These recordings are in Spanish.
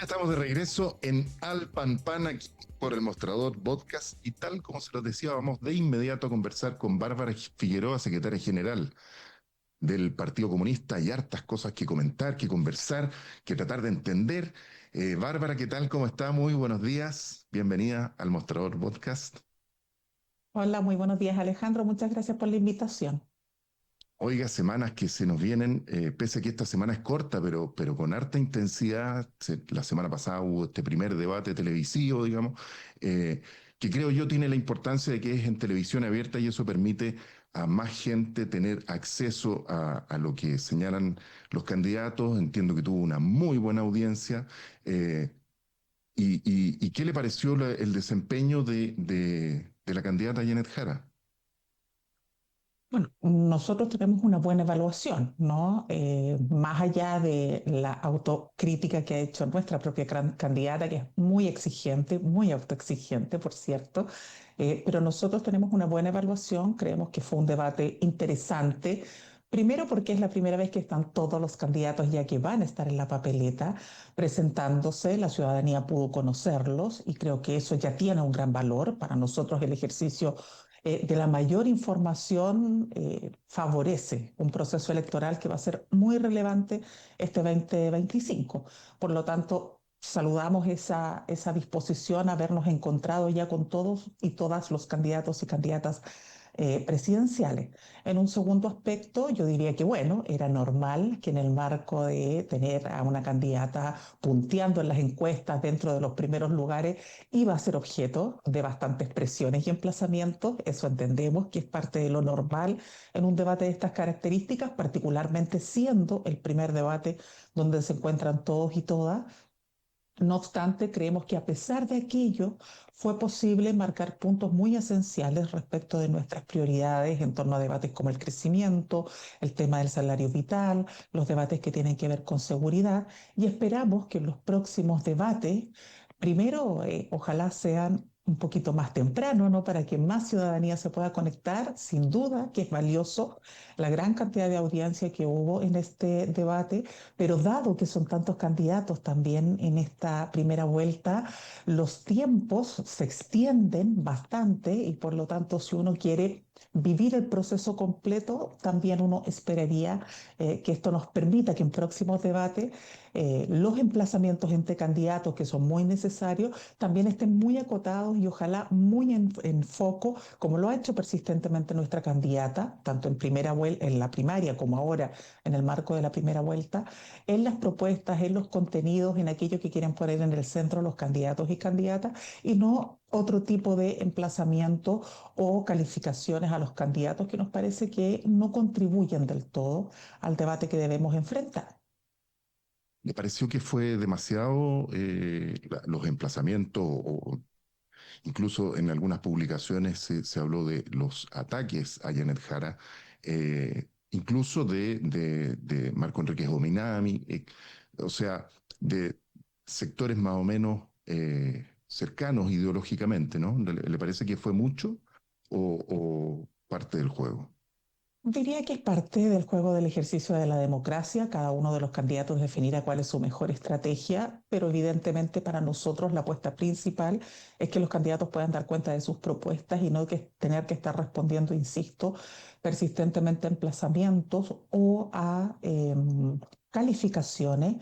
Estamos de regreso en Al Pan Pan aquí por el Mostrador Podcast y tal como se los decía, vamos de inmediato a conversar con Bárbara Figueroa, secretaria general del Partido Comunista. Hay hartas cosas que comentar, que conversar, que tratar de entender. Bárbara, ¿qué tal? ¿Cómo está? Muy buenos días. Bienvenida al Mostrador Podcast. Hola, muy buenos días, Alejandro. Muchas gracias por la invitación. Oiga, semanas que se nos vienen, pese a que esta semana es corta, pero con harta intensidad. La semana pasada hubo este primer debate televisivo, digamos, que creo yo tiene la importancia de que es en televisión abierta y eso permite a más gente tener acceso a lo que señalan los candidatos. Entiendo que tuvo una muy buena audiencia. ¿Y qué le pareció el desempeño de la candidata Janet Jara? Bueno, nosotros tenemos una buena evaluación, ¿no? Más allá de la autocrítica que ha hecho nuestra propia candidata, que es muy exigente, muy autoexigente, por cierto, pero nosotros tenemos una buena evaluación, creemos que fue un debate interesante. Primero porque es la primera vez que están todos los candidatos ya que van a estar en la papeleta presentándose, la ciudadanía pudo conocerlos y creo que eso ya tiene un gran valor. Para nosotros el ejercicio de la mayor información favorece un proceso electoral que va a ser muy relevante este 2025. Por lo tanto, saludamos esa disposición a habernos encontrado ya con todos y todas los candidatos y candidatas presidenciales. En un segundo aspecto, yo diría que, bueno, era normal que en el marco de tener a una candidata punteando en las encuestas dentro de los primeros lugares, iba a ser objeto de bastantes presiones y emplazamientos. Eso entendemos que es parte de lo normal en un debate de estas características, particularmente siendo el primer debate donde se encuentran todos y todas. No obstante, creemos que a pesar de aquello, fue posible marcar puntos muy esenciales respecto de nuestras prioridades en torno a debates como el crecimiento, el tema del salario vital, los debates que tienen que ver con seguridad, y esperamos que en los próximos debates, primero, ojalá sean un poquito más temprano, ¿no? Para que más ciudadanía se pueda conectar, sin duda que es valioso la gran cantidad de audiencia que hubo en este debate, pero dado que son tantos candidatos también en esta primera vuelta, los tiempos se extienden bastante y por lo tanto si uno quiere vivir el proceso completo, también uno esperaría que esto nos permita que en próximos debates los emplazamientos entre candidatos que son muy necesarios también estén muy acotados y ojalá muy en foco, como lo ha hecho persistentemente nuestra candidata, tanto en primera vuelta, en la primaria como ahora en el marco de la primera vuelta, en las propuestas, en los contenidos, en aquello que quieren poner en el centro los candidatos y candidatas, y no otro tipo de emplazamiento o calificaciones a los candidatos que nos parece que no contribuyen del todo al debate que debemos enfrentar. ¿Le pareció que fue demasiado los emplazamientos o incluso en algunas publicaciones se habló de los ataques a Janet Jara, incluso de Marco Enríquez Ominami, o sea, de sectores más o menos cercanos ideológicamente, ¿no? ¿Le parece que fue mucho o parte del juego? Diría que es parte del juego del ejercicio de la democracia. Cada uno de los candidatos definirá cuál es su mejor estrategia, pero evidentemente para nosotros la apuesta principal es que los candidatos puedan dar cuenta de sus propuestas y no que tener que estar respondiendo, insisto, persistentemente a emplazamientos o a calificaciones.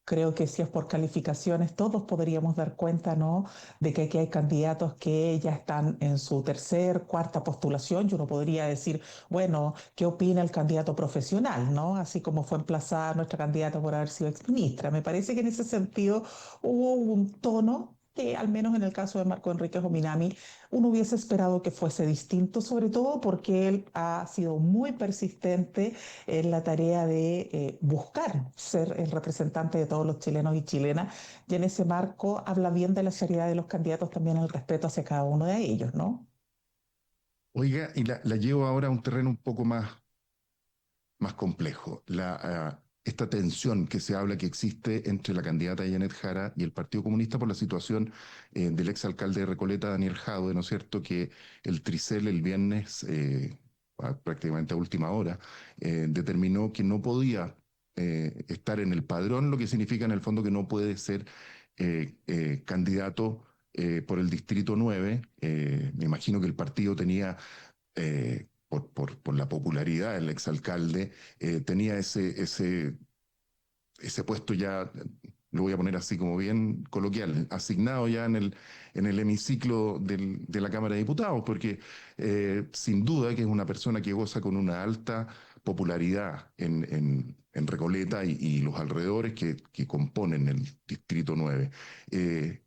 Creo que si es por calificaciones, todos podríamos dar cuenta, ¿no? De que aquí hay candidatos que ya están en su tercer, cuarta postulación. Yo no podría decir, bueno, ¿qué opina el candidato profesional, no? Así como fue emplazada nuestra candidata por haber sido exministra. Me parece que en ese sentido hubo un tono que, al menos en el caso de Marco Enrique Ominami, uno hubiese esperado que fuese distinto, sobre todo porque él ha sido muy persistente en la tarea de buscar ser el representante de todos los chilenos y chilenas, y en ese marco habla bien de la seriedad de los candidatos, también el respeto hacia cada uno de ellos, ¿no? Oiga, y la llevo ahora a un terreno un poco más complejo. Esta tensión que se habla que existe entre la candidata Janet Jara y el Partido Comunista por la situación del exalcalde de Recoleta, Daniel Jadwe, ¿no es cierto? Que el Tricel el viernes, prácticamente a última hora, determinó que no podía estar en el padrón, lo que significa en el fondo que no puede ser candidato por el Distrito 9. Me imagino que el partido tenía, por la popularidad del exalcalde, tenía ese puesto ya, lo voy a poner así como bien coloquial, asignado ya en el hemiciclo de la Cámara de Diputados, porque sin duda que es una persona que goza con una alta popularidad en Recoleta y los alrededores que componen el Distrito 9. Eh,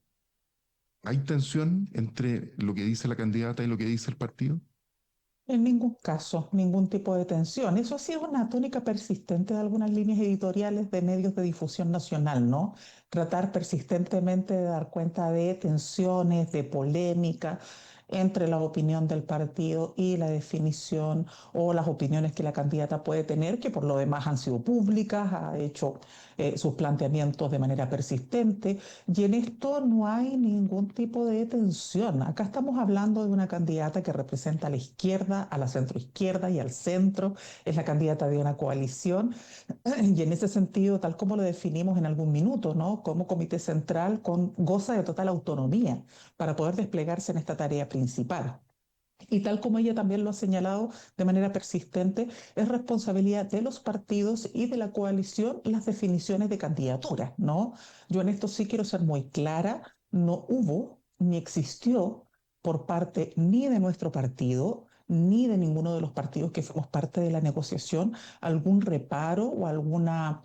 ¿Hay tensión entre lo que dice la candidata y lo que dice el partido? En ningún caso, ningún tipo de tensión. Eso ha sido una tónica persistente de algunas líneas editoriales de medios de difusión nacional, ¿no? Tratar persistentemente de dar cuenta de tensiones, de polémica entre la opinión del partido y la definición o las opiniones que la candidata puede tener, que por lo demás han sido públicas, ha hecho sus planteamientos de manera persistente, y en esto no hay ningún tipo de tensión. Acá estamos hablando de una candidata que representa a la izquierda, a la centroizquierda y al centro. Es la candidata de una coalición y en ese sentido, tal como lo definimos en algún minuto, ¿no? Como comité central goza de total autonomía para poder desplegarse en esta tarea principal. Y tal como ella también lo ha señalado de manera persistente, es responsabilidad de los partidos y de la coalición las definiciones de candidaturas, ¿no? Yo en esto sí quiero ser muy clara, no hubo ni existió por parte ni de nuestro partido ni de ninguno de los partidos que fuimos parte de la negociación algún reparo o alguna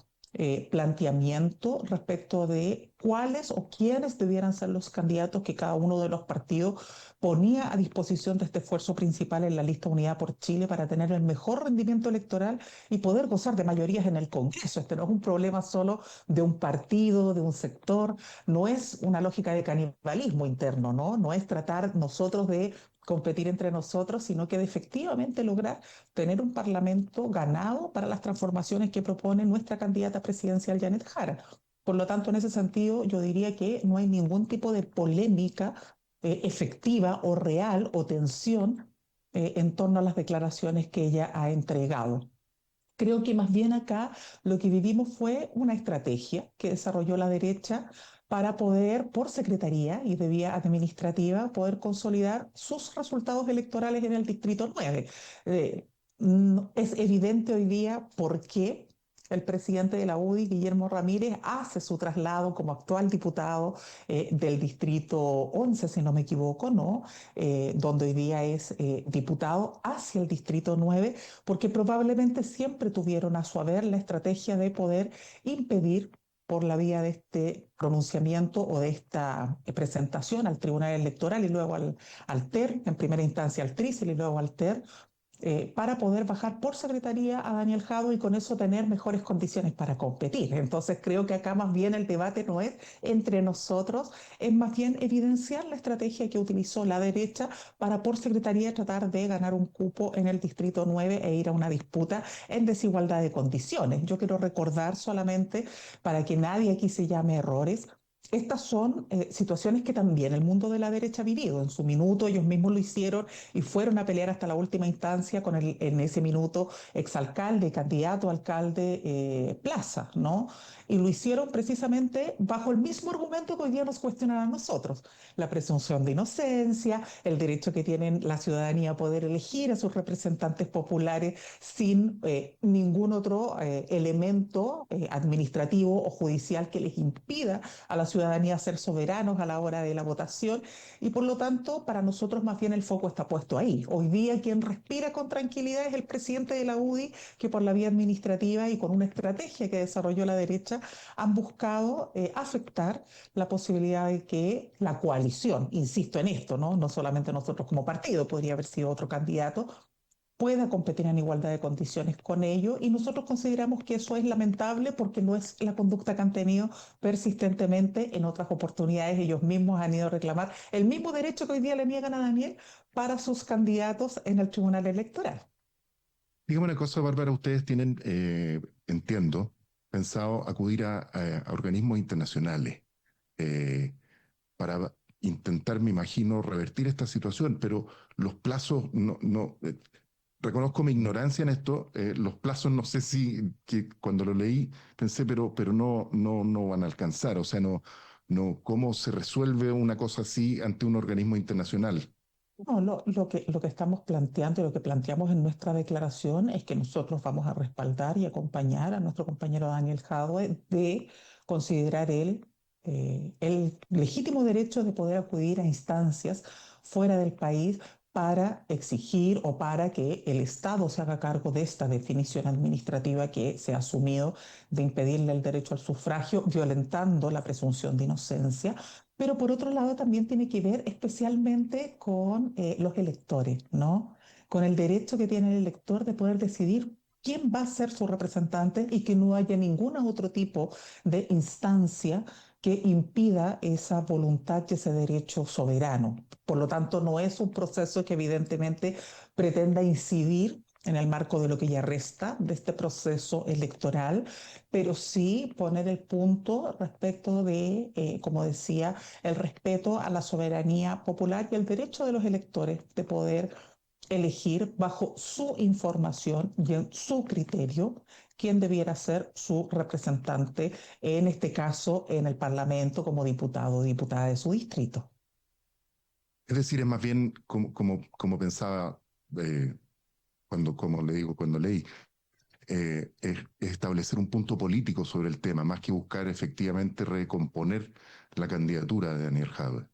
planteamiento respecto de cuáles o quiénes debieran ser los candidatos que cada uno de los partidos ponía a disposición de este esfuerzo principal en la lista Unidad por Chile para tener el mejor rendimiento electoral y poder gozar de mayorías en el Congreso. Este no es un problema solo de un partido, de un sector, no es una lógica de canibalismo interno, ¿no? No es tratar nosotros de competir entre nosotros, sino que de efectivamente lograr tener un parlamento ganado para las transformaciones que propone nuestra candidata presidencial, Janet Jara. Por lo tanto, en ese sentido, yo diría que no hay ningún tipo de polémica efectiva o real o tensión en torno a las declaraciones que ella ha entregado. Creo que más bien acá lo que vivimos fue una estrategia que desarrolló la derecha para poder, por secretaría y de vía administrativa, poder consolidar sus resultados electorales en el Distrito 9. Es evidente hoy día por qué el presidente de la UDI, Guillermo Ramírez, hace su traslado como actual diputado del Distrito 11, si no me equivoco, ¿no? Donde hoy día es diputado hacia el Distrito 9 porque probablemente siempre tuvieron a su haber la estrategia de poder impedir por la vía de este pronunciamiento o de esta presentación al Tribunal Electoral y luego al TER, en primera instancia al TRICEL y luego al TER, para poder bajar por secretaría a Daniel Jado y con eso tener mejores condiciones para competir. Entonces creo que acá más bien el debate no es entre nosotros, es más bien evidenciar la estrategia que utilizó la derecha para por secretaría tratar de ganar un cupo en el Distrito 9 e ir a una disputa en desigualdad de condiciones. Yo quiero recordar solamente, para que nadie aquí se llame errores, estas son situaciones que también el mundo de la derecha ha vivido. En su minuto ellos mismos lo hicieron y fueron a pelear hasta la última instancia con el, en ese minuto, exalcalde, candidato a alcalde Plaza, ¿no? Y lo hicieron precisamente bajo el mismo argumento que hoy día nos cuestionan a nosotros, la presunción de inocencia, el derecho que tienen la ciudadanía a poder elegir a sus representantes populares sin ningún otro elemento administrativo o judicial que les impida a la ciudadanía ser soberanos a la hora de la votación y por lo tanto para nosotros más bien el foco está puesto ahí. Hoy día quien respira con tranquilidad es el presidente de la UDI que por la vía administrativa y con una estrategia que desarrolló la derecha han buscado afectar la posibilidad de que la coalición, insisto en esto, ¿no? No solamente nosotros como partido, podría haber sido otro candidato, pueda competir en igualdad de condiciones con ellos y nosotros consideramos que eso es lamentable porque no es la conducta que han tenido persistentemente en otras oportunidades. Ellos mismos han ido a reclamar el mismo derecho que hoy día le niegan a Daniel para sus candidatos en el Tribunal Electoral. Dígame una cosa, Bárbara, ustedes tienen, entiendo, pensado acudir a organismos internacionales eh, para intentar, me imagino, revertir esta situación, pero los plazos reconozco mi ignorancia en esto, los plazos no sé si, que cuando lo leí pensé, pero no van a alcanzar, o sea, no. no, ¿cómo se resuelve una cosa así ante un organismo internacional? No, lo que estamos planteando y lo que planteamos en nuestra declaración es que nosotros vamos a respaldar y acompañar a nuestro compañero Daniel Jadwe de considerar el legítimo derecho de poder acudir a instancias fuera del país para exigir o para que el Estado se haga cargo de esta definición administrativa que se ha asumido de impedirle el derecho al sufragio, violentando la presunción de inocencia, pero por otro lado también tiene que ver especialmente con los electores, ¿no? Con el derecho que tiene el elector de poder decidir quién va a ser su representante y que no haya ningún otro tipo de instancia que impida esa voluntad y ese derecho soberano. Por lo tanto, no es un proceso que evidentemente pretenda incidir en el marco de lo que ya resta de este proceso electoral, pero sí poner el punto respecto de, como decía, el respeto a la soberanía popular y el derecho de los electores de poder elegir bajo su información y en su criterio quién debiera ser su representante, en este caso en el Parlamento como diputado o diputada de su distrito. Es decir, es más bien como pensaba como le digo, cuando leí, es establecer un punto político sobre el tema, más que buscar efectivamente recomponer la candidatura de Daniel Jadwe.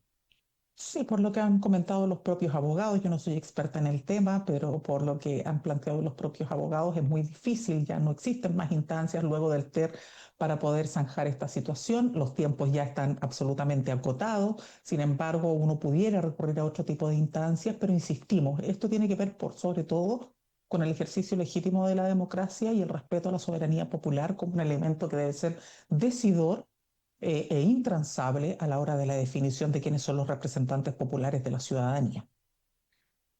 Sí, por lo que han comentado los propios abogados, yo no soy experta en el tema, pero por lo que han planteado los propios abogados es muy difícil, ya no existen más instancias luego del TER para poder zanjar esta situación, los tiempos ya están absolutamente acotados, sin embargo uno pudiera recurrir a otro tipo de instancias, pero insistimos, esto tiene que ver por sobre todo con el ejercicio legítimo de la democracia y el respeto a la soberanía popular como un elemento que debe ser decidor e intransable a la hora de la definición de quiénes son los representantes populares de la ciudadanía.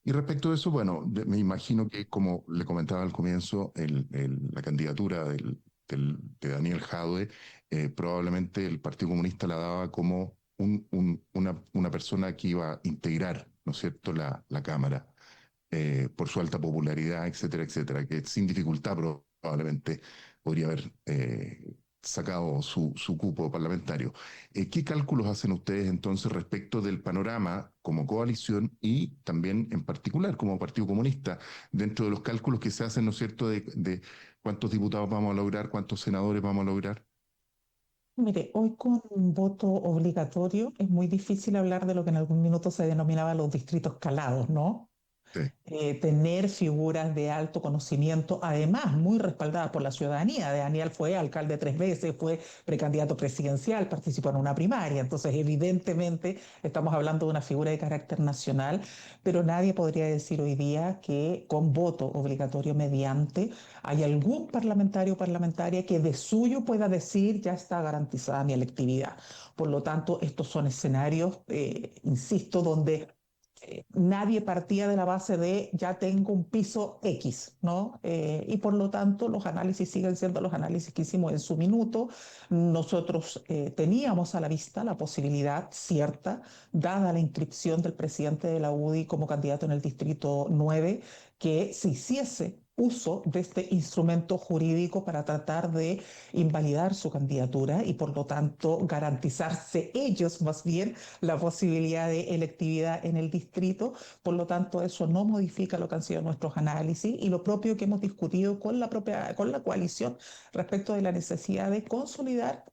Y respecto a eso, bueno, me imagino que como le comentaba al comienzo, la candidatura de Daniel Jadwe, probablemente el Partido Comunista la daba como una persona que iba a integrar, ¿no es cierto?, la Cámara, por su alta popularidad, etcétera, etcétera, que sin dificultad probablemente podría haber sacado su cupo parlamentario. ¿Qué cálculos hacen ustedes entonces respecto del panorama como coalición y también en particular como Partido Comunista, dentro de los cálculos que se hacen, ¿no es cierto?, de cuántos diputados vamos a lograr, cuántos senadores vamos a lograr? Mire, hoy con un voto obligatorio es muy difícil hablar de lo que en algún minuto se denominaba los distritos calados, ¿no? Sí. Tener figuras de alto conocimiento, además muy respaldadas por la ciudadanía. Daniel fue alcalde 3 veces, fue precandidato presidencial, participó en una primaria, entonces evidentemente estamos hablando de una figura de carácter nacional, pero nadie podría decir hoy día que con voto obligatorio mediante hay algún parlamentario o parlamentaria que de suyo pueda decir ya está garantizada mi electividad. Por lo tanto, estos son escenarios, insisto, donde nadie partía de la base de ya tengo un piso X, ¿no? Y por lo tanto los análisis siguen siendo los análisis que hicimos en su minuto. Nosotros teníamos a la vista la posibilidad cierta, dada la inscripción del presidente de la UDI como candidato en el Distrito 9, que se hiciese uso de este instrumento jurídico para tratar de invalidar su candidatura y por lo tanto garantizarse ellos más bien la posibilidad de electividad en el distrito. Por lo tanto, eso no modifica lo que han sido nuestros análisis y lo propio que hemos discutido con la coalición respecto de la necesidad de consolidar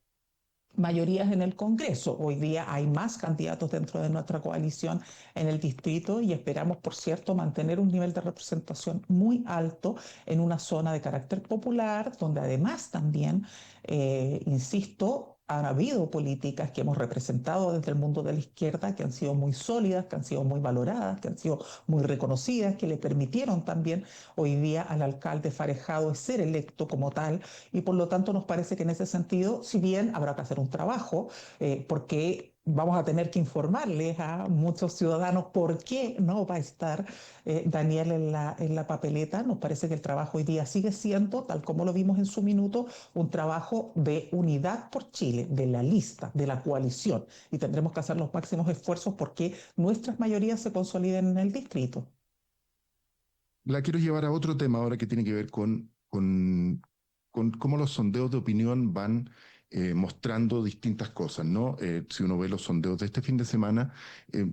mayorías en el Congreso. Hoy día hay más candidatos dentro de nuestra coalición en el distrito y esperamos, por cierto, mantener un nivel de representación muy alto en una zona de carácter popular, donde además también, insisto, han habido políticas que hemos representado desde el mundo de la izquierda que han sido muy sólidas, que han sido muy valoradas, que han sido muy reconocidas, que le permitieron también hoy día al alcalde Farejado ser electo como tal y por lo tanto nos parece que en ese sentido, si bien habrá que hacer un trabajo, porque vamos a tener que informarles a muchos ciudadanos por qué no va a estar Daniel en la papeleta, nos parece que el trabajo hoy día sigue siendo, tal como lo vimos en su minuto, un trabajo de unidad por Chile, de la lista, de la coalición, y tendremos que hacer los máximos esfuerzos porque nuestras mayorías se consoliden en el distrito. La quiero llevar a otro tema ahora que tiene que ver con cómo los sondeos de opinión van mostrando distintas cosas, ¿no? Si uno ve los sondeos de este fin de semana,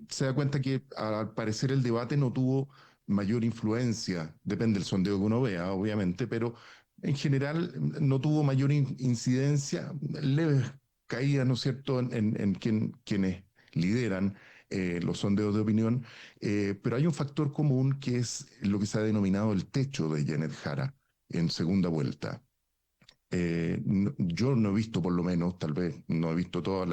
se da cuenta que al parecer el debate no tuvo mayor influencia, depende del sondeo que uno vea, obviamente, pero en general no tuvo mayor incidencia, leves caídas, ¿no es cierto?, en quienes lideran los sondeos de opinión, pero hay un factor común que es lo que se ha denominado el techo de Janet Jara en segunda vuelta. Yo no he visto, por lo menos, tal vez no he visto todos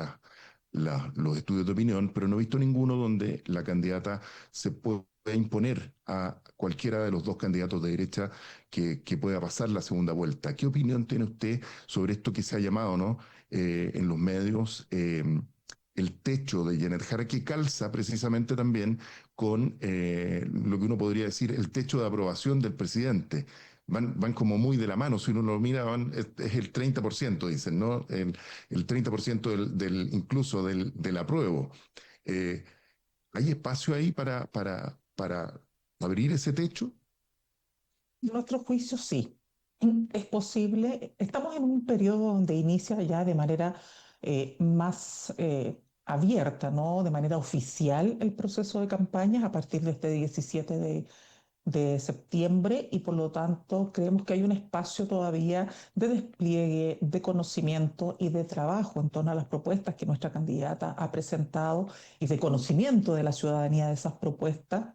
los estudios de opinión, pero no he visto ninguno donde la candidata se pueda imponer a cualquiera de los dos candidatos de derecha que pueda pasar la segunda vuelta. ¿Qué opinión tiene usted sobre esto que se ha llamado, ¿no? En los medios, el techo de Janet Jara, que calza precisamente también con lo que uno podría decir el techo de aprobación del presidente? Van como muy de la mano, si uno lo mira, es el 30%, dicen, ¿no? El 30% incluso del apruebo. Eh, ¿Hay espacio ahí para abrir ese techo? Nuestro juicio sí. Es posible. Estamos en un periodo donde inicia ya de manera más abierta, ¿no? De manera oficial el proceso de campañas a partir de este 17 de septiembre y por lo tanto creemos que hay un espacio todavía de despliegue, de conocimiento y de trabajo en torno a las propuestas que nuestra candidata ha presentado y de conocimiento de la ciudadanía de esas propuestas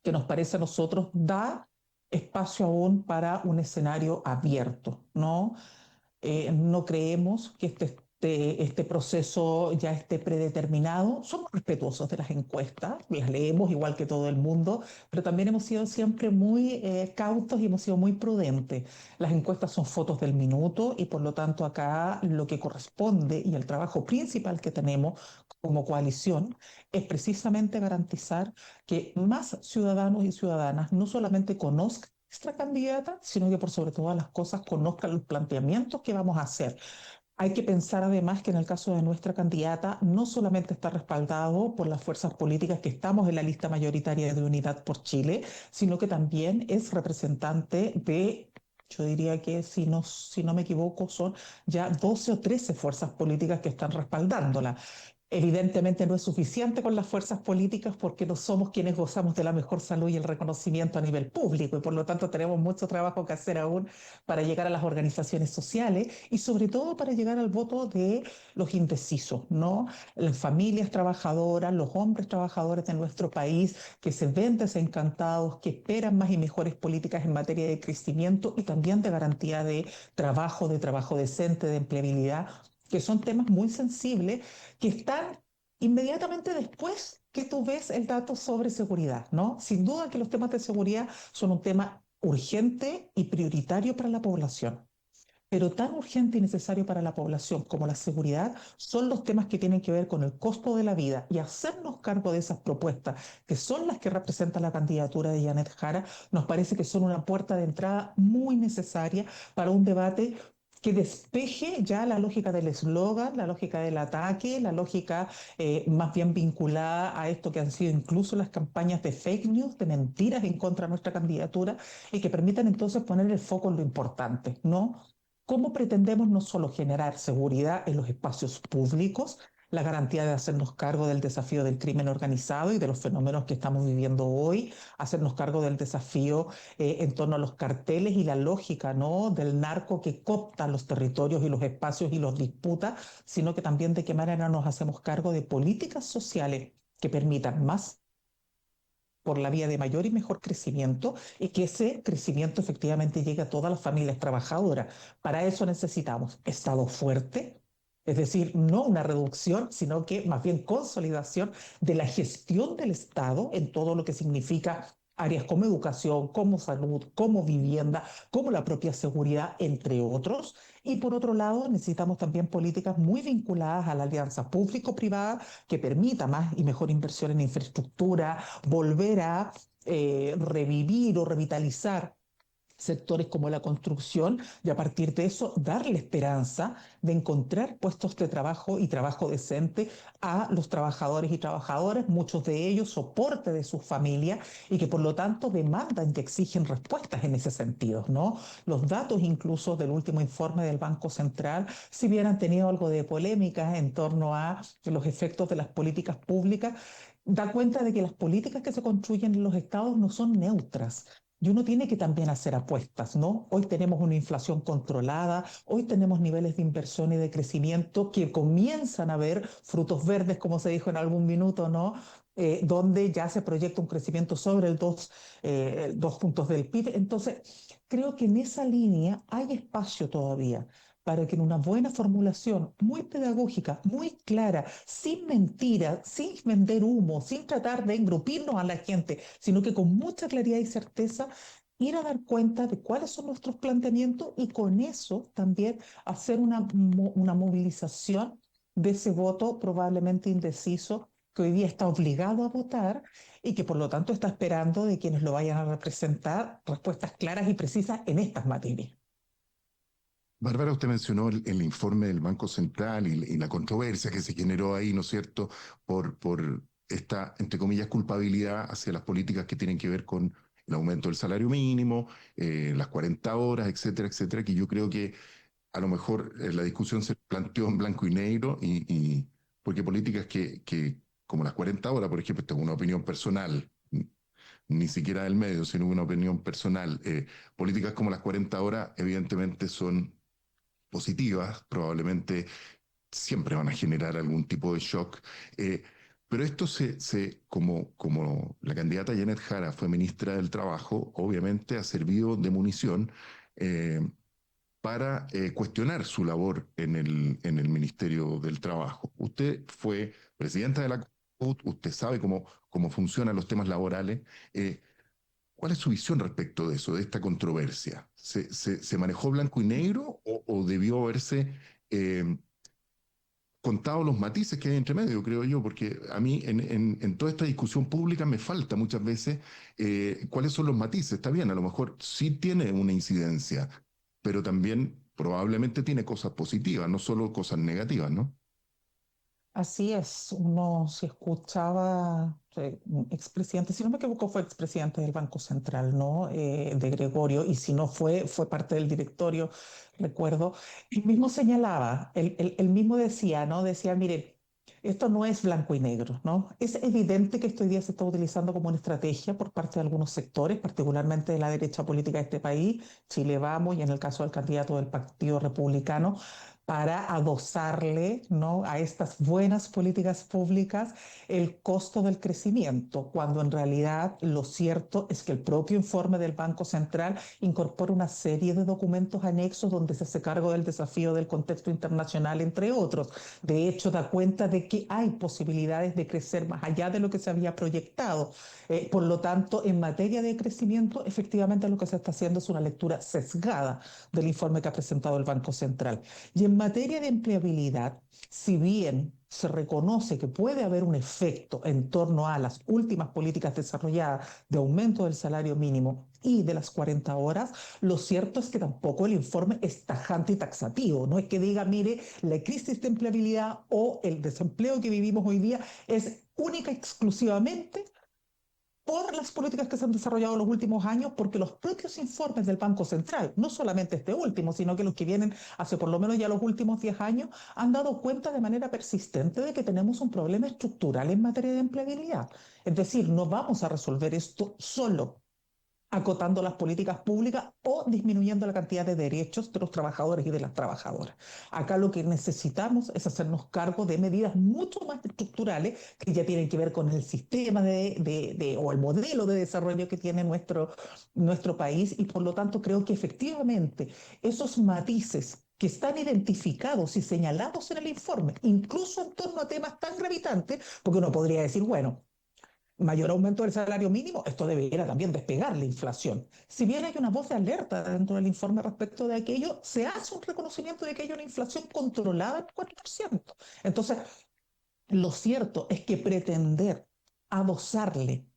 que nos parece a nosotros da espacio aún para un escenario abierto, ¿no? No creemos que este proceso ya esté predeterminado. Somos respetuosos de las encuestas, las leemos igual que todo el mundo, pero también hemos sido siempre muy cautos y hemos sido muy prudentes. Las encuestas son fotos del minuto y por lo tanto acá lo que corresponde y el trabajo principal que tenemos como coalición es precisamente garantizar que más ciudadanos y ciudadanas no solamente conozcan nuestra candidata, sino que por sobre todas las cosas conozcan los planteamientos que vamos a hacer. Hay que pensar además que en el caso de nuestra candidata no solamente está respaldado por las fuerzas políticas que estamos en la lista mayoritaria de Unidad por Chile, sino que también es representante de, yo diría que si no me equivoco, son ya 12 o 13 fuerzas políticas que están respaldándola. Evidentemente no es suficiente con las fuerzas políticas porque no somos quienes gozamos de la mejor salud y el reconocimiento a nivel público y por lo tanto tenemos mucho trabajo que hacer aún para llegar a las organizaciones sociales y sobre todo para llegar al voto de los indecisos, ¿no? Las familias trabajadoras, los hombres trabajadores de nuestro país que se ven desencantados, que esperan más y mejores políticas en materia de crecimiento y también de garantía de trabajo decente, de empleabilidad, que son temas muy sensibles que están inmediatamente después que tú ves el dato sobre seguridad, ¿no? Sin duda que los temas de seguridad son un tema urgente y prioritario para la población. Pero tan urgente y necesario para la población como la seguridad son los temas que tienen que ver con el costo de la vida y hacernos cargo de esas propuestas, que son las que representa la candidatura de Janet Jara, nos parece que son una puerta de entrada muy necesaria para un debate que despeje ya la lógica del eslogan, la lógica del ataque, la lógica más bien vinculada a esto que han sido incluso las campañas de fake news, de mentiras en contra de nuestra candidatura, y que permitan entonces poner el foco en lo importante, ¿no? ¿Cómo pretendemos no solo generar seguridad en los espacios públicos, la garantía de hacernos cargo del desafío del crimen organizado y de los fenómenos que estamos viviendo hoy, hacernos cargo del desafío en torno a los carteles y la lógica, ¿no?, del narco que coopta los territorios y los espacios y los disputa, sino que también de qué manera nos hacemos cargo de políticas sociales que permitan más por la vía de mayor y mejor crecimiento y que ese crecimiento efectivamente llegue a todas las familias trabajadoras. Para eso necesitamos Estado fuerte, es decir, no una reducción, sino que más bien consolidación de la gestión del Estado en todo lo que significa áreas como educación, como salud, como vivienda, como la propia seguridad, entre otros. Y por otro lado, necesitamos también políticas muy vinculadas a la alianza público-privada que permita más y mejor inversión en infraestructura, volver a revivir o revitalizar sectores como la construcción y a partir de eso darle esperanza de encontrar puestos de trabajo y trabajo decente a los trabajadores y trabajadoras, muchos de ellos soporte de sus familias y que por lo tanto demandan y exigen respuestas en ese sentido, ¿no? Los datos incluso del último informe del Banco Central, si bien han tenido algo de polémica en torno a los efectos de las políticas públicas, da cuenta de que las políticas que se construyen en los estados no son neutras. Y uno tiene que también hacer apuestas, ¿no? Hoy tenemos una inflación controlada, hoy tenemos niveles de inversión y de crecimiento que comienzan a ver frutos verdes, como se dijo en algún minuto, ¿no? Donde ya se proyecta un crecimiento sobre el 2 puntos del PIB. Entonces, creo que en esa línea hay espacio todavía para que en una buena formulación, muy pedagógica, muy clara, sin mentiras, sin vender humo, sin tratar de engrupirnos a la gente, sino que con mucha claridad y certeza, ir a dar cuenta de cuáles son nuestros planteamientos y con eso también hacer una movilización de ese voto probablemente indeciso que hoy día está obligado a votar y que por lo tanto está esperando de quienes lo vayan a representar respuestas claras y precisas en estas materias. Bárbara, usted mencionó el informe del Banco Central y la controversia que se generó ahí, ¿no es cierto?, por esta, entre comillas, culpabilidad hacia las políticas que tienen que ver con el aumento del salario mínimo, las 40 horas, etcétera, etcétera, que yo creo que a lo mejor la discusión se planteó en blanco y negro, porque políticas como las 40 horas, por ejemplo, tengo una opinión personal, ni siquiera del medio, sino una opinión personal, políticas como las 40 horas evidentemente son positivas, probablemente siempre van a generar algún tipo de shock. Pero esto como la candidata Janet Jara fue ministra del Trabajo, obviamente ha servido de munición eh, para cuestionar su labor en el Ministerio del Trabajo. Usted fue presidenta de la CUT, usted sabe cómo funcionan los temas laborales. ¿Cuál es su visión respecto de eso, de esta controversia? ¿Se manejó blanco y negro o debió haberse eh, contado los matices que hay entre medio, creo yo? Porque a mí en toda esta discusión pública me falta muchas veces cuáles son los matices. Está bien, a lo mejor sí tiene una incidencia, pero también probablemente tiene cosas positivas, no solo cosas negativas, ¿no? Así es, uno si escuchaba, un expresidente, si no me equivoco, fue expresidente del Banco Central, ¿no? De Gregorio, y si no fue, fue parte del directorio, recuerdo. Él mismo señalaba, él mismo decía, ¿no? Decía, mire, esto no es blanco y negro, ¿no? Es evidente que este día se está utilizando como una estrategia por parte de algunos sectores, particularmente de la derecha política de este país, Chile Vamos, y en el caso del candidato del Partido Republicano, para adosarle, ¿no?, a estas buenas políticas públicas el costo del crecimiento, cuando en realidad lo cierto es que el propio informe del Banco Central incorpora una serie de documentos anexos donde se hace cargo del desafío del contexto internacional, entre otros. De hecho, da cuenta de que hay posibilidades de crecer más allá de lo que se había proyectado. Por lo tanto, en materia de crecimiento, efectivamente lo que se está haciendo es una lectura sesgada del informe que ha presentado el Banco Central. Y en materia de empleabilidad, si bien se reconoce que puede haber un efecto en torno a las últimas políticas desarrolladas de aumento del salario mínimo y de las 40 horas, lo cierto es que tampoco el informe es tajante y taxativo. No es que diga, mire, la crisis de empleabilidad o el desempleo que vivimos hoy día es única y exclusivamente por las políticas que se han desarrollado en los últimos años, porque los propios informes del Banco Central, no solamente este último, sino que los que vienen hace por lo menos ya los últimos 10 años, han dado cuenta de manera persistente de que tenemos un problema estructural en materia de empleabilidad. Es decir, no vamos a resolver esto solo acotando las políticas públicas o disminuyendo la cantidad de derechos de los trabajadores y de las trabajadoras. Acá lo que necesitamos es hacernos cargo de medidas mucho más estructurales que ya tienen que ver con el sistema o el modelo de desarrollo que tiene nuestro país y por lo tanto creo que efectivamente esos matices que están identificados y señalados en el informe, incluso en torno a temas tan gravitantes, porque uno podría decir, bueno, mayor aumento del salario mínimo, esto debería también despegar la inflación. Si bien hay una voz de alerta dentro del informe respecto de aquello, se hace un reconocimiento de que hay una inflación controlada en 4%. Entonces, lo cierto es que pretender adosarle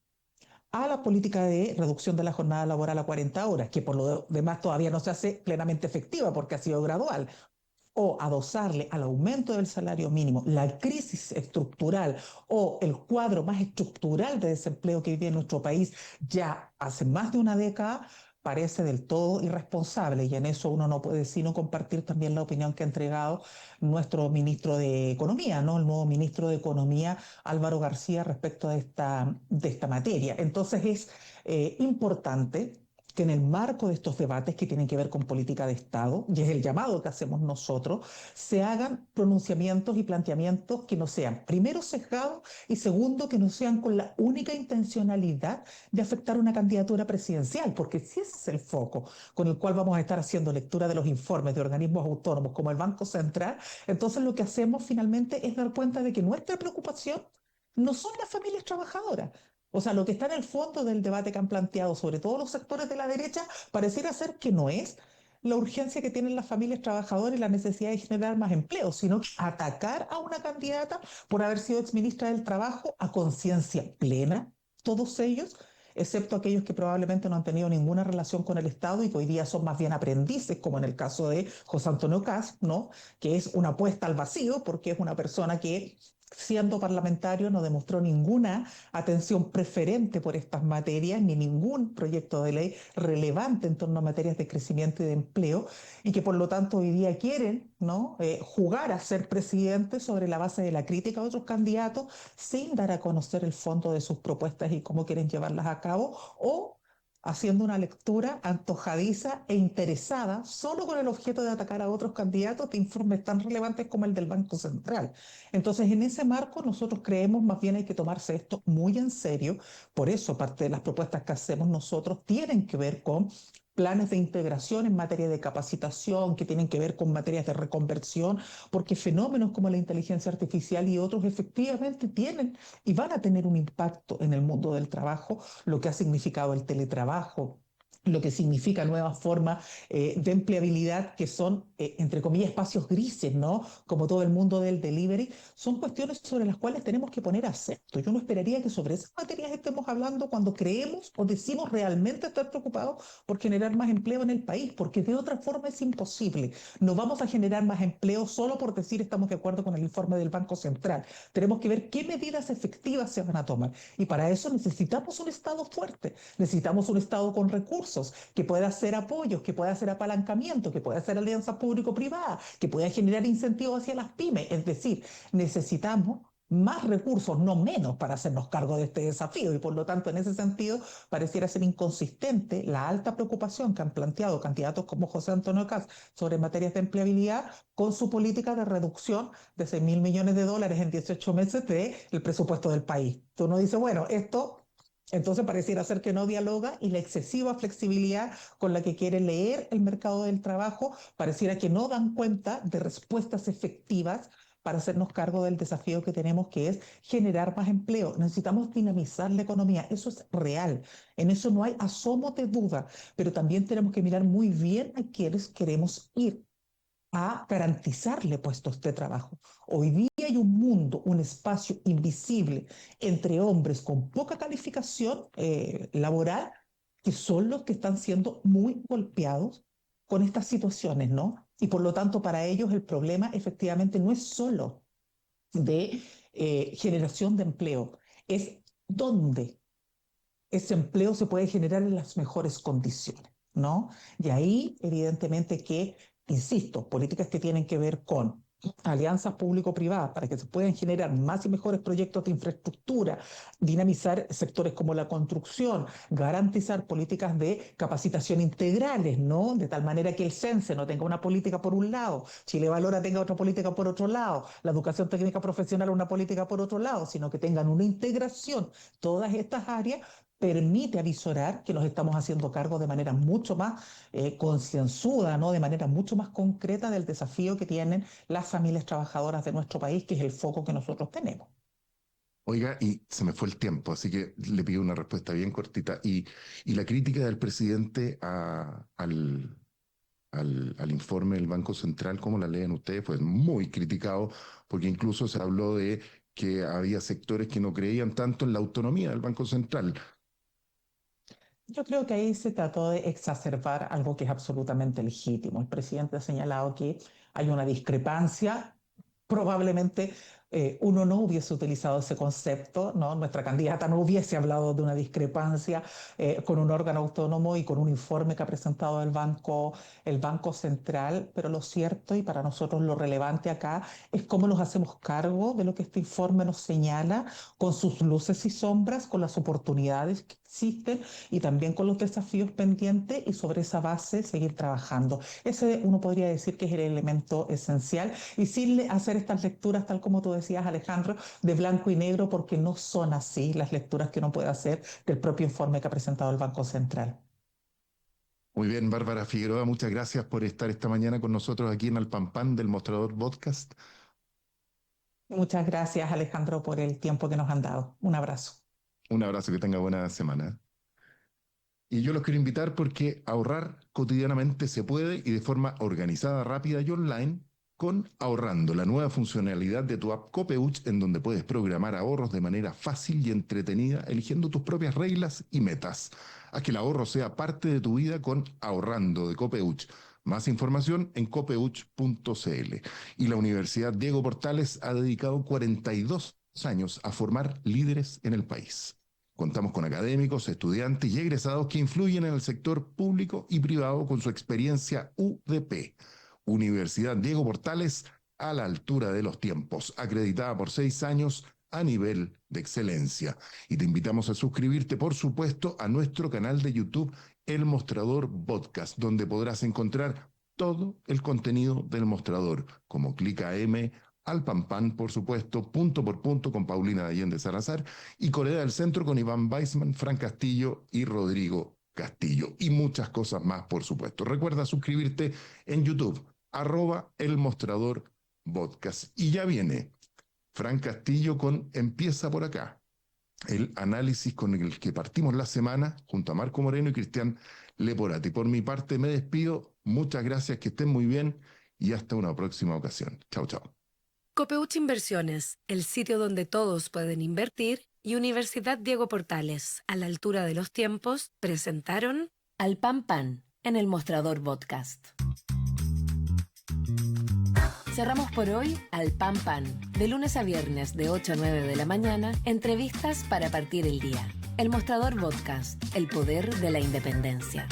a la política de reducción de la jornada laboral a 40 horas, que por lo demás todavía no se hace plenamente efectiva porque ha sido gradual, o adosarle al aumento del salario mínimo, la crisis estructural o el cuadro más estructural de desempleo que vive en nuestro país ya hace más de una década, parece del todo irresponsable, y en eso uno no puede sino compartir también la opinión que ha entregado nuestro ministro de Economía, ¿no? El nuevo ministro de Economía, Álvaro García, respecto de esta materia. Entonces es importante que en el marco de estos debates que tienen que ver con política de Estado, y es el llamado que hacemos nosotros, se hagan pronunciamientos y planteamientos que no sean, primero, sesgados, y segundo, que no sean con la única intencionalidad de afectar una candidatura presidencial, porque si ese es el foco con el cual vamos a estar haciendo lectura de los informes de organismos autónomos como el Banco Central, entonces lo que hacemos finalmente es dar cuenta de que nuestra preocupación no son las familias trabajadoras. O sea, lo que está en el fondo del debate que han planteado, sobre todo los sectores de la derecha, pareciera ser que no es la urgencia que tienen las familias trabajadoras y la necesidad de generar más empleo, sino atacar a una candidata por haber sido exministra del Trabajo a conciencia plena, todos ellos, excepto aquellos que probablemente no han tenido ninguna relación con el Estado y que hoy día son más bien aprendices, como en el caso de José Antonio Caz, ¿no? Que es una apuesta al vacío, porque es una persona que, siendo parlamentario, no demostró ninguna atención preferente por estas materias, ni ningún proyecto de ley relevante en torno a materias de crecimiento y de empleo, y que por lo tanto hoy día quieren, ¿no? Jugar a ser presidente sobre la base de la crítica a otros candidatos, sin dar a conocer el fondo de sus propuestas y cómo quieren llevarlas a cabo, o haciendo una lectura antojadiza e interesada solo con el objeto de atacar a otros candidatos de informes tan relevantes como el del Banco Central. Entonces, en ese marco, nosotros creemos más bien hay que tomarse esto muy en serio. Por eso, parte de las propuestas que hacemos nosotros tienen que ver con planes de integración en materia de capacitación, que tienen que ver con materias de reconversión, porque fenómenos como la inteligencia artificial y otros efectivamente tienen y van a tener un impacto en el mundo del trabajo, lo que ha significado el teletrabajo, lo que significa nuevas formas de empleabilidad que son, entre comillas, espacios grises, ¿no? Como todo el mundo del delivery, son cuestiones sobre las cuales tenemos que poner acento. Yo no esperaría que sobre esas materias estemos hablando cuando creemos o decimos realmente estar preocupados por generar más empleo en el país, porque de otra forma es imposible. No vamos a generar más empleo solo por decir estamos de acuerdo con el informe del Banco Central. Tenemos que ver qué medidas efectivas se van a tomar. Y para eso necesitamos un Estado fuerte, necesitamos un Estado con recursos, que pueda hacer apoyos, que pueda hacer apalancamiento, que pueda hacer alianzas público-privadas, que pueda generar incentivos hacia las pymes. Es decir, necesitamos más recursos, no menos, para hacernos cargo de este desafío. Y por lo tanto, en ese sentido, pareciera ser inconsistente la alta preocupación que han planteado candidatos como José Antonio Caz sobre materias de empleabilidad con su política de reducción de 6.000 millones de dólares en 18 meses del presupuesto del país. Tú no dices, bueno, esto entonces pareciera ser que no dialoga, y la excesiva flexibilidad con la que quiere leer el mercado del trabajo pareciera que no dan cuenta de respuestas efectivas para hacernos cargo del desafío que tenemos, que es generar más empleo. Necesitamos dinamizar la economía, eso es real, en eso no hay asomo de duda, pero también tenemos que mirar muy bien a quienes queremos ir a garantizarle puestos de trabajo. Hoy día hay un mundo, un espacio invisible entre hombres con poca calificación laboral, que son los que están siendo muy golpeados con estas situaciones, ¿no? Y por lo tanto, para ellos el problema efectivamente no es solo de generación de empleo, es dónde ese empleo se puede generar en las mejores condiciones, ¿no? Y ahí, evidentemente que, insisto, políticas que tienen que ver con alianzas público-privadas para que se puedan generar más y mejores proyectos de infraestructura, dinamizar sectores como la construcción, garantizar políticas de capacitación integrales, ¿no? De tal manera que el CENSE no tenga una política por un lado, Chile Valora tenga otra política por otro lado, la educación técnica profesional una política por otro lado, sino que tengan una integración todas estas áreas, permite avisorar que nos estamos haciendo cargo de manera mucho más concienzuda, ¿no? De manera mucho más concreta del desafío que tienen las familias trabajadoras de nuestro país, que es el foco que nosotros tenemos. Oiga, y se me fue el tiempo, así que le pido una respuesta bien cortita. Y la crítica del presidente al informe del Banco Central, ¿cómo la leen ustedes? Pues muy criticado, porque incluso se habló de que había sectores que no creían tanto en la autonomía del Banco Central. Yo creo que ahí se trató de exacerbar algo que es absolutamente legítimo. El presidente ha señalado que hay una discrepancia. Probablemente uno no hubiese utilizado ese concepto, ¿no? Nuestra candidata no hubiese hablado de una discrepancia con un órgano autónomo y con un informe que ha presentado el Banco Central, pero lo cierto y para nosotros lo relevante acá es cómo nos hacemos cargo de lo que este informe nos señala, con sus luces y sombras, con las oportunidades que existen y también con los desafíos pendientes y sobre esa base seguir trabajando. Ese uno podría decir que es el elemento esencial y sin hacer estas lecturas, tal como tú decías, Alejandro, de blanco y negro, porque no son así las lecturas que uno puede hacer del propio informe que ha presentado el Banco Central. Muy bien, Bárbara Figueroa, muchas gracias por estar esta mañana con nosotros aquí en Alpampan del Mostrador Podcast. Muchas gracias, Alejandro, por el tiempo que nos han dado. Un abrazo. Un abrazo, que tenga buena semana. Y yo los quiero invitar porque ahorrar cotidianamente se puede y de forma organizada, rápida y online con Ahorrando, la nueva funcionalidad de tu app Copeuch, en donde puedes programar ahorros de manera fácil y entretenida, eligiendo tus propias reglas y metas. Haz que el ahorro sea parte de tu vida con Ahorrando de Copeuch. Más información en copeuch.cl. Y la Universidad Diego Portales ha dedicado 42 años a formar líderes en el país. Contamos con académicos, estudiantes y egresados que influyen en el sector público y privado con su experiencia UDP. Universidad Diego Portales, a la altura de los tiempos, acreditada por 6 años a nivel de excelencia. Y te invitamos a suscribirte, por supuesto, a nuestro canal de YouTube, El Mostrador Podcast, donde podrás encontrar todo el contenido del Mostrador, como Clic AM, Al Pan Pan, por supuesto, Punto por Punto con Paulina de Allende Salazar y Corea del Centro con Iván Weissman, Fran Castillo y Rodrigo Castillo. Y muchas cosas más, por supuesto. Recuerda suscribirte en YouTube, @El Mostrador Podcast. Y ya viene Fran Castillo con Empieza por acá, el análisis con el que partimos la semana junto a Marco Moreno y Cristian Leporati. Por mi parte me despido. Muchas gracias, que estén muy bien y hasta una próxima ocasión. Chao, chao. Copeuch Inversiones, el sitio donde todos pueden invertir, y Universidad Diego Portales, a la altura de los tiempos, presentaron Al Pan Pan en el Mostrador Podcast. Cerramos por hoy Al Pan Pan, de lunes a viernes de 8 a 9 de la mañana, entrevistas para partir el día. El Mostrador Podcast, el poder de la independencia.